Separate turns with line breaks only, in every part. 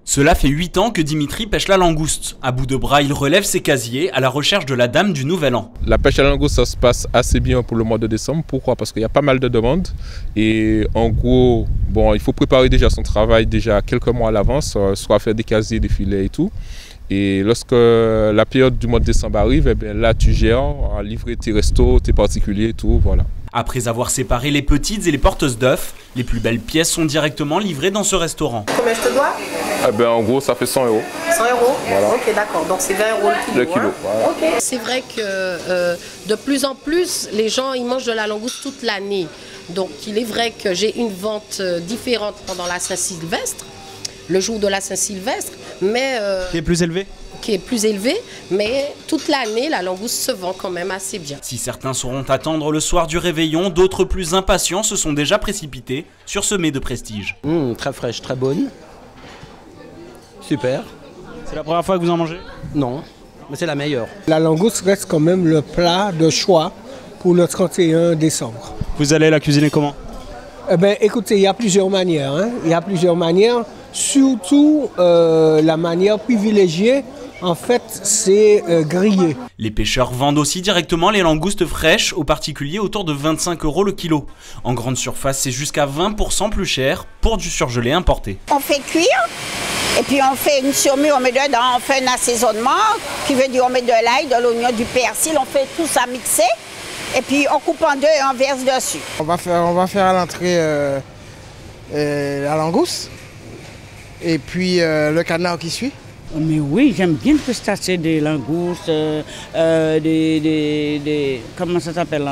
Cela fait 8 ans que Dimitri pêche la langouste. À bout de bras, il relève ses casiers à la recherche de la dame du Nouvel An.
La pêche à la langouste, ça se passe assez bien pour le mois de décembre. Pourquoi? Parce qu'il y a pas mal de demandes. Et en gros, bon, il faut préparer déjà son travail déjà quelques mois à l'avance, soit faire des casiers, des filets et tout. Et lorsque la période du mois de décembre arrive, eh bien là tu gères à livrer tes restos, tes particuliers et tout, voilà.
Après avoir séparé les petites et les porteuses d'œufs, les plus belles pièces sont directement livrées dans ce restaurant.
Combien je te dois?
Eh bien, en gros, ça fait 100 €.
100 €. Voilà. Ok, d'accord. Donc c'est 20 € le kilo.
Hein. Voilà.
Okay. C'est vrai que de plus en plus, les gens ils mangent de la langouste toute l'année. Donc il est vrai que j'ai une vente différente pendant la Saint-Sylvestre, le jour de la Saint-Sylvestre, mais
qui est plus élevé?
Qui est plus élevé, mais toute l'année, la langouste se vend quand même assez bien.
Si certains sauront attendre le soir du réveillon, d'autres plus impatients se sont déjà précipités sur ce mets de prestige.
Très fraîche, très bonne. Super.
C'est la première fois que vous en mangez?
Non, mais c'est la meilleure.
La langouste reste quand même le plat de choix pour le 31 décembre.
Vous allez la cuisiner comment?
Eh bien, écoutez, il y a plusieurs manières. Il y a plusieurs manières. Surtout, la manière privilégiée, en fait, c'est grillé.
Les pêcheurs vendent aussi directement les langoustes fraîches aux particuliers autour de 25 € le kilo. En grande surface, c'est jusqu'à 20% plus cher pour du surgelé importé.
On fait cuire, et puis on fait une surmue, on met dedans, on fait un assaisonnement, qui veut dire on met de l'ail, de l'oignon, du persil, on fait tout ça mixé, et puis on coupe en deux et on verse dessus.
On va faire à l'entrée la langouste, et puis le canard qui suit.
Mais oui, j'aime bien le crustacé, des langoustes, comment ça s'appelle,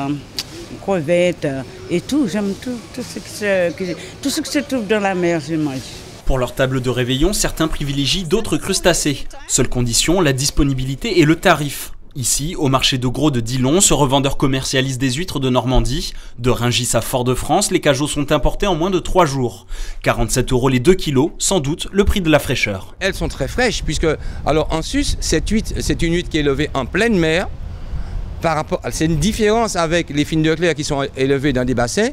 crevettes et tout. J'aime tout ce qui se trouve dans la mer, je mange.
Pour leur table de réveillon, certains privilégient d'autres crustacés. Seule condition, la disponibilité et le tarif. Ici, au marché de gros de Dillon, ce revendeur commercialise des huîtres de Normandie. De Rungis à Fort-de-France, les cajots sont importés en moins de 3 jours. 47 € les 2 kilos, sans doute le prix de la fraîcheur.
Elles sont très fraîches, puisque, alors en sus, cette huître, c'est une huître qui est élevée en pleine mer. C'est une différence avec les fines de Leclerc qui sont élevées dans des bassins.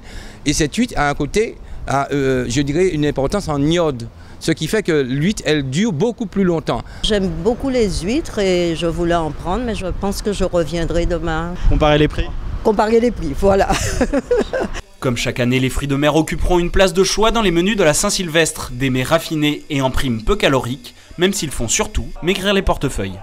Et cette huître a un côté, je dirais, une importance en iode. Ce qui fait que l'huître, elle dure beaucoup plus longtemps.
J'aime beaucoup les huîtres et je voulais en prendre, mais je pense que je reviendrai demain.
Comparer les prix?
Comparer les prix, voilà.
Comme chaque année, les fruits de mer occuperont une place de choix dans les menus de la Saint-Sylvestre. Des mets raffinés et en prime peu caloriques, même s'ils font surtout maigrir les portefeuilles.